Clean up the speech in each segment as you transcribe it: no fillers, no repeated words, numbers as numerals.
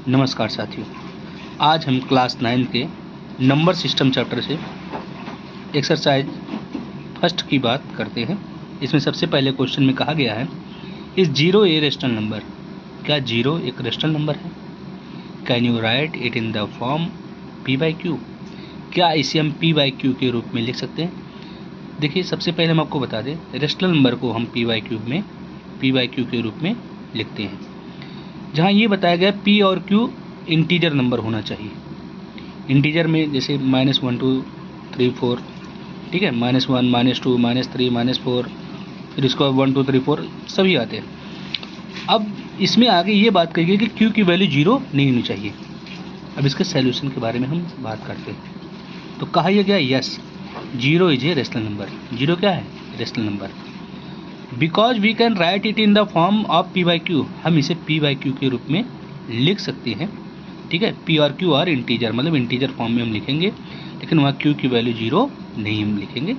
नमस्कार साथियों, आज हम क्लास 9 के नंबर सिस्टम चैप्टर से एक्सरसाइज फर्स्ट की बात करते हैं। इसमें सबसे पहले क्वेश्चन में कहा गया है, इस जीरो ए रेशनल नंबर? क्या जीरो एक रेशनल नंबर है? Can you right it in the form P by Q? क्या इसे हम पी बाई क्यू के रूप में लिख सकते हैं? देखिए, सबसे पहले हम आपको बता दें, रेशनल नंबर को हम पी बाई क्यू के रूप में लिखते हैं, जहाँ ये बताया गया पी और क्यू इंटीजर नंबर होना चाहिए। इंटीजर में जैसे -1 2 3 4, ठीक है, -1 -2 -3 -4, फिर इसको 1 2 3 4 सभी आते हैं। अब इसमें आगे ये बात कही गई कि क्यू की वैल्यू 0 नहीं होनी चाहिए। अब इसके सॉल्यूशन के बारे में हम बात करते हैं। तो कहा यह गया, yes, 0 is a rational number. 0 क्या है? Rational number. Because we can write it in the form of P by Q, हम इसे पी बाई क्यू के रूप में लिख सकते हैं। ठीक है, पी और क्यू आर इंटीजर, मतलब इंटीजर फॉर्म में हम लिखेंगे, लेकिन वहाँ क्यू की वैल्यू 0 नहीं हम लिखेंगे,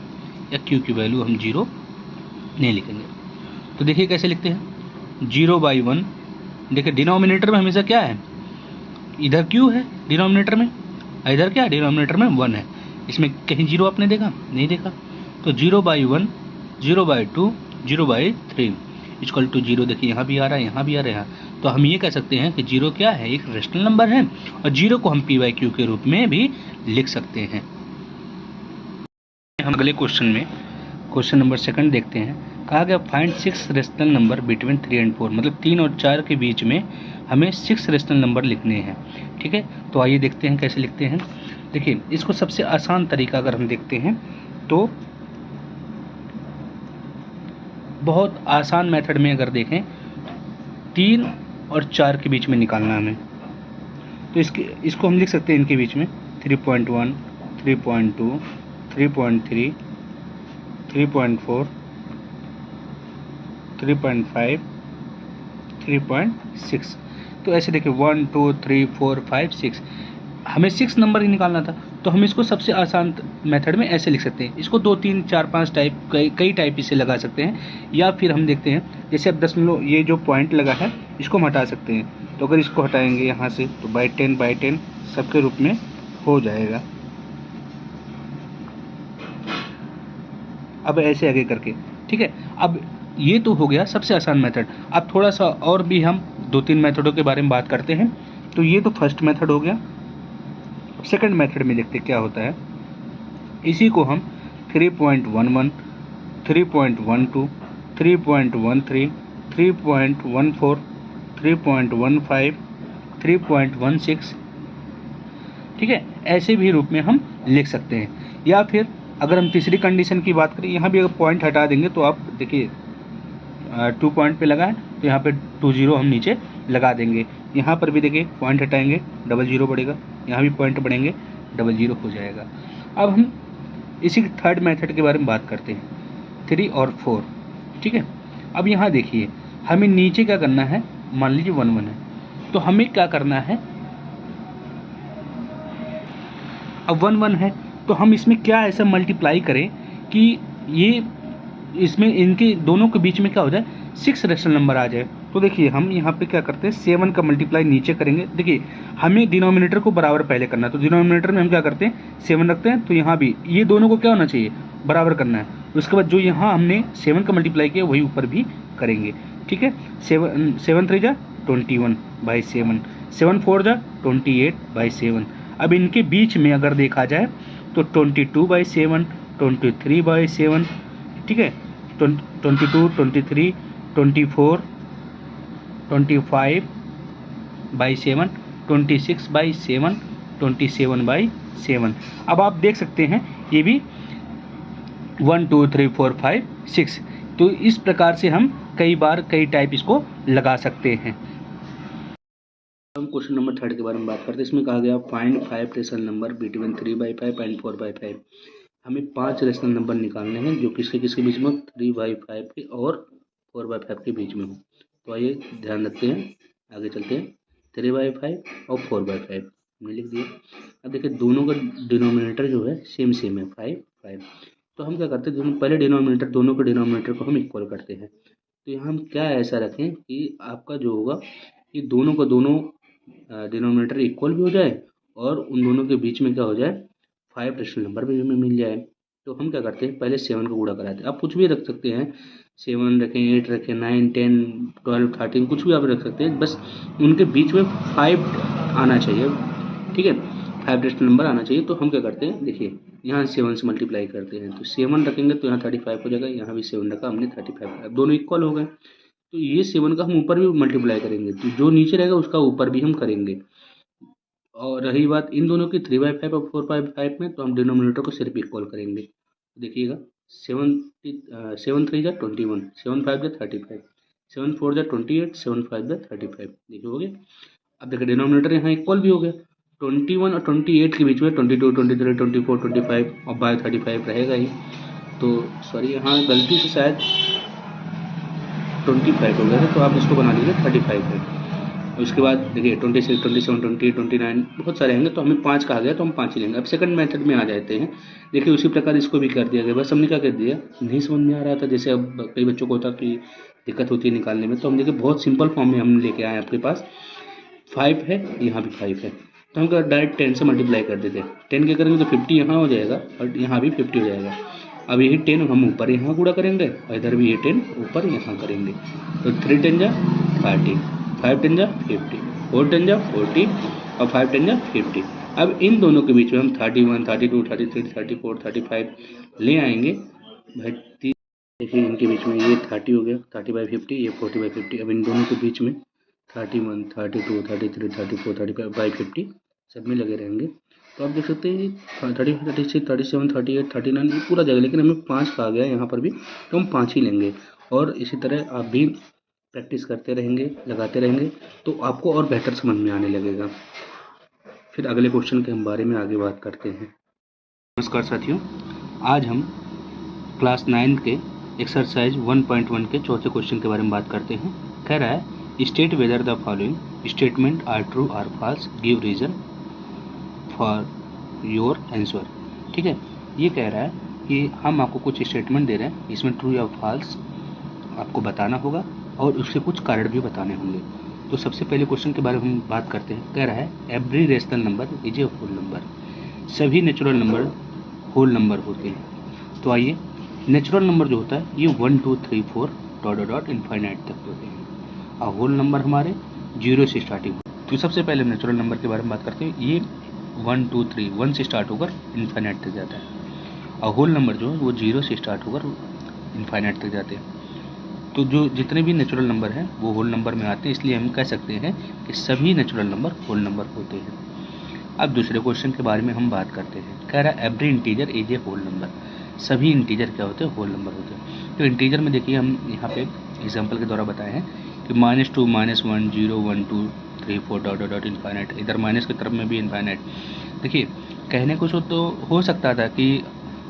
या क्यू की वैल्यू हम 0 नहीं लिखेंगे। तो देखिए कैसे लिखते हैं, 0/1। देखिए डिनोमिनेटर में हमेशा क्या है, इधर क्यू है डिनोमिनेटर में, इधर क्या है डिनोमिनेटर में 1 है। इसमें कहीं 0 आपने देखा? नहीं देखा। तो 0/1, 0/2, 0/3 इक्वल टू 0। देखिए यहाँ भी आ रहा है, यहाँ भी आ रहा है। तो हम ये कह सकते हैं कि 0 क्या है, एक रेशनल नंबर है, और 0 को हम पी बाई क्यू के रूप में भी लिख सकते हैं। हम अगले क्वेश्चन में क्वेश्चन नंबर 2 देखते हैं। कहा गया, find 6 rational number between 3 and 4, मतलब 3 और 4 के बीच में हमें 6 रेशनल नंबर लिखने हैं। ठीक है, तो आइए देखते हैं कैसे लिखते हैं। देखिए, इसको सबसे आसान तरीका अगर हम देखते हैं तो बहुत आसान मेथड में अगर देखें, 3 और 4 के बीच में निकालना हमें, तो इसको हम लिख सकते हैं इनके बीच में 3.1, 3.2, 3.3, 3.4, 3.5, 3.6। तो ऐसे देखिए 1 2 3 4 5 6, हमें 6 नंबर ही निकालना था, तो हम इसको सबसे आसान मेथड में ऐसे लिख सकते हैं। इसको 2 3 4 5 टाइप, कई टाइप इसे लगा सकते हैं, या फिर हम देखते हैं जैसे अब 10 ये जो पॉइंट लगा है इसको हम हटा सकते हैं। तो अगर इसको हटाएंगे यहाँ से तो बाई 10 सबके रूप में हो जाएगा। अब ऐसे आगे करके, ठीक है। अब ये तो हो गया सबसे आसान मेथड। अब थोड़ा सा और भी हम 2 3 मेथडों के बारे में बात करते हैं। तो ये तो फर्स्ट मेथड हो गया। सेकंड मेथड में देखते क्या होता है। इसी को हम 3.11, 3.12, 3.13, 3.14, 3.15, 3.16, ठीक है, ऐसे भी रूप में हम लिख सकते हैं। या फिर अगर हम तीसरी कंडीशन की बात करें, यहाँ भी अगर पॉइंट हटा देंगे तो आप देखिए 2 पॉइंट पे लगा है, तो यहाँ पे 2 0 हम नीचे लगा देंगे। यहाँ पर भी देखिए पॉइंट हटाएंगे, डबल 0 बढ़ेगा, यहाँ भी पॉइंट बढ़ेंगे, डबल 0 हो जाएगा। अब हम इसी थर्ड मेथड के बारे में बात करते हैं, 3 और 4, ठीक है। अब यहाँ देखिए हमें नीचे क्या करना है, मान लीजिए 1 1 है, तो हमें क्या करना है, अब 1 1 है तो हम इसमें क्या ऐसा मल्टीप्लाई करें कि ये इसमें इनके दोनों के बीच में क्या हो जाए, 6 रेशनल नंबर आ जाए। तो देखिए हम यहाँ पे क्या करते हैं, 7 का मल्टीप्लाई नीचे करेंगे। देखिए हमें डिनोमिनेटर को बराबर पहले करना है, तो डिनोमिनेटर में हम क्या करते हैं, 7 रखते हैं, तो यहाँ भी ये दोनों को क्या होना चाहिए, बराबर करना है। उसके बाद जो यहाँ हमने 7 का मल्टीप्लाई किया वही ऊपर भी करेंगे, ठीक है। 7 3 जा 21/7, 7 4 जा 28/7। अब इनके बीच में अगर देखा जाए तो 22/7, 23/7, ठीक है, 22, 23, 24, 25/7, 26/7, 27/7। अब आप देख सकते हैं ये भी 1 2 3 4 5 6। तो इस प्रकार से हम कई बार कई टाइप इसको लगा सकते हैं। हम क्वेश्चन नंबर 3 के बारे में बात करते हैं। इसमें कहा गया, find 5 rational number between 3/5 and 4/5। हमें 5 रेशनल नंबर निकालने हैं जो किसके किसके बीच में, 3/5 के और 4/5 के बीच में हो। तो आइए ध्यान रखते हैं, आगे चलते हैं। 3/5 और 4/5 हमने लिख दिया। अब देखिए दोनों का डिनोमिनेटर जो है सेम सेम है, 5 5। तो हम क्या करते हैं, दोनों पहले डिनोमिनेटर, दोनों के डिनोमिनेटर को हम इक्वल करते हैं। तो यहाँ हम क्या ऐसा रखें कि आपका जो होगा, ये दोनों का दोनों डिनोमिनेटर इक्वल भी हो जाए और उन दोनों के बीच में क्या हो जाए 5 रेशनल नंबर भी हमें मिल जाए। तो हम क्या करते हैं, पहले 7 का गुणा कराते हैं। आप कुछ भी रख सकते हैं, 7 रखें, 8 रखें, 9, 10, 12, 13, कुछ भी आप रख सकते हैं, बस उनके बीच में 5 आना चाहिए। ठीक है, 5 रेशनल नंबर आना चाहिए। तो हम क्या करते हैं, देखिए यहाँ 7 से मल्टीप्लाई करते हैं, तो 7 रखेंगे तो यहाँ 35 हो जाएगा, यहाँ भी 7 रखा हमने 35, अब दोनों इक्वल हो गए। तो ये 7 का हम ऊपर भी मल्टीप्लाई करेंगे, तो जो नीचे रहेगा उसका ऊपर भी हम करेंगे। और रही बात इन दोनों की 3/5 और 4/5 में, तो हम डिनोमिनेटर को सिर्फ इक्वल करेंगे। तो देखिएगा 7 3 जा 21, 7 5 जा 35, 7 4 जा 28, 7 5 जा 35, देखिए हो गया। अब देखिए डिनोमिनेटर यहाँ इक्वल भी हो गया। 21 और 28 के बीच में 22, 23, 24, 25 और बाय 35 रहेगा ही। तो सॉरी यहाँ गलती से शायद 25 हो गया था, तो आप इसको बना लीजिए 35 है। उसके बाद देखिए 26, 27, 28, 29 बहुत सारे होंगे, तो हमें 5 कहा गया तो हम 5 ही लेंगे। अब सेकंड मेथड में आ जाते हैं। देखिए उसी प्रकार इसको भी कर दिया गया, बस हमने क्या कर दिया, नहीं समझ में आ रहा था, जैसे अब कई बच्चों को होता कि दिक्कत होती है निकालने में, तो हम देखिए बहुत सिंपल फॉर्म में हम लेके आए आपके पास। 5 है, यहाँ भी 5 है, तो हम डायरेक्ट 10 से मल्टीप्लाई कर देते हैं। 10 के करेंगे तो 50 यहाँ हो जाएगा और यहाँ भी 50 हो जाएगा। अब यही 10 हम ऊपर यहाँ गुणा करेंगे और इधर भी ये 10 ऊपर यहाँ करेंगे, तो 3 10 जा 30, 5 10 जा 50, 4 10 जा 40 और 5 10 जा 50। अब इन दोनों के बीच में हम 31, 32, 33, 34, 35 ले आएंगे भाई। देखिए इनके बीच में ये 30 हो गया, 30/50, ये 40/50। अब इन दोनों के बीच में 31, 32, 33, 34, 35/50 सब में लगे रहेंगे। तो आप देख सकते हैं 30, 36, 37, 38, 39 ये पूरा जाएगा, लेकिन हमें 5 कहा गया यहाँ पर भी, तो हम 5 ही लेंगे। और इसी तरह आप भी प्रैक्टिस करते रहेंगे, लगाते रहेंगे, तो आपको और बेहतर समझ में आने लगेगा। फिर अगले क्वेश्चन के हम बारे में आगे बात करते हैं। नमस्कार साथियों, आज हम क्लास 9 के एक्सरसाइज 1.1 के चौथे क्वेश्चन के बारे में बात करते हैं। कह रहा है state whether the following statement are true or false, give reason for your answer. ठीक है, ये कह रहा है कि हम आपको कुछ स्टेटमेंट दे रहे हैं, इसमें ट्रू या फॉल्स आपको बताना होगा और उसके कुछ कारण भी बताने होंगे। तो सबसे पहले क्वेश्चन के बारे में हम बात करते हैं। कह रहा है every rational number is a whole number, सभी नेचुरल नंबर होल नंबर होते हैं। तो आइए, नेचुरल नंबर जो होता है ये 1 2 3 4 डॉट डॉट डॉट इनफाइनाइट तक होते हैं और होल नंबर हमारे 0 से स्टार्टिंग। तो सबसे पहले नेचुरल नंबर के बारे में बात करते हैं। ये 1 2 3 1 से स्टार्ट होकर इनफाइनाइट तक जाता है और होल नंबर जो है वो 0 से स्टार्ट होकर इनफाइनाइट तक जाते हैं। तो जो जितने भी नेचुरल नंबर हैं वो होल नंबर में आते हैं, इसलिए हम कह सकते हैं कि सभी नेचुरल नंबर होल नंबर होते हैं। अब दूसरे क्वेश्चन के बारे में हम बात करते हैं। कह रहा है every integer is a whole number, सभी इंटीजर क्या होते हैं, होल नंबर होते हैं। तो इंटीजर में देखिए हम यहाँ पे एग्जांपल के द्वारा बताए हैं कि -2, -1, 0, 1 2 3 4 डॉट डॉट डॉट इनफाइनाइट, इधर माइनस की तरफ में भी इनफाइनाइट। देखिए कहने को तो हो सकता था कि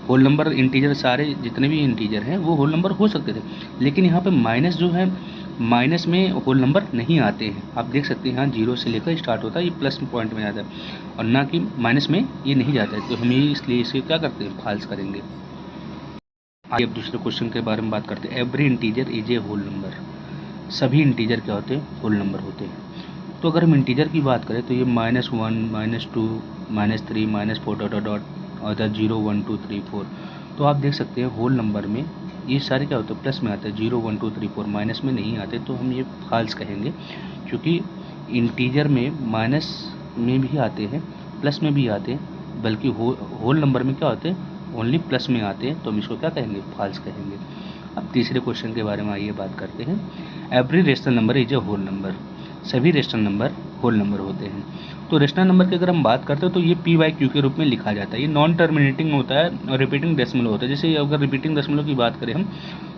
होल नंबर इंटीजर सारे जितने भी इंटीजर हैं वो होल नंबर हो सकते थे, लेकिन यहाँ पे माइनस जो है, माइनस में होल नंबर नहीं आते हैं। आप देख सकते हैं यहाँ 0 से लेकर स्टार्ट होता है, ये प्लस पॉइंट में आता है और ना कि माइनस में ये नहीं जाता है। तो हम ये इसलिए इसे क्या करते हैं, फॉल्स करेंगे। आइए अब दूसरे क्वेश्चन के बारे में बात करते हैं। Every integer is a whole number, सभी इंटीजर क्या होते हैं, होल नंबर होते हैं। तो अगर हम इंटीजर की बात करें तो ये -1, -2, -3, -4 डॉट डॉट और इधर 0 1 2 3 4। तो आप देख सकते हैं होल नंबर में ये सारे क्या होते हैं, प्लस में आते हैं, 0 1 2 3 4 माइनस में नहीं आते। तो हम ये फॉल्स कहेंगे, क्योंकि इंटीजर में माइनस में भी आते हैं, प्लस में भी आते हैं, बल्कि होल नंबर में क्या होते हैं, ओनली प्लस में आते हैं। तो हम इसको क्या कहेंगे, फॉल्स कहेंगे। अब तीसरे क्वेश्चन के बारे में आइए बात करते हैं। Every rational number is a whole number, सभी रेशनल नंबर होल नंबर होते हैं। तो रेशनल नंबर की अगर हम बात करते हैं तो ये p/q के रूप में लिखा जाता है। ये नॉन टर्मिनेटिंग होता है और रिपीटिंग डेसिमल होता है। जैसे अगर रिपीटिंग डेसिमल की बात करें हम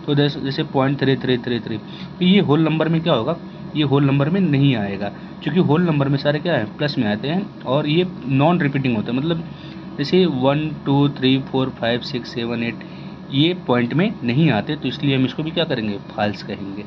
तो जैसे 0.3333, तो ये होल नंबर में क्या होगा, ये होल नंबर में नहीं आएगा, क्योंकि होल नंबर में सारे क्या है, प्लस में आते हैं और ये नॉन रिपीटिंग होता है। मतलब जैसे 1 2 3 4 5 6 7 8 ये पॉइंट में नहीं आते, तो इसलिए हम इसको भी क्या करेंगे, फॉल्स कहेंगे।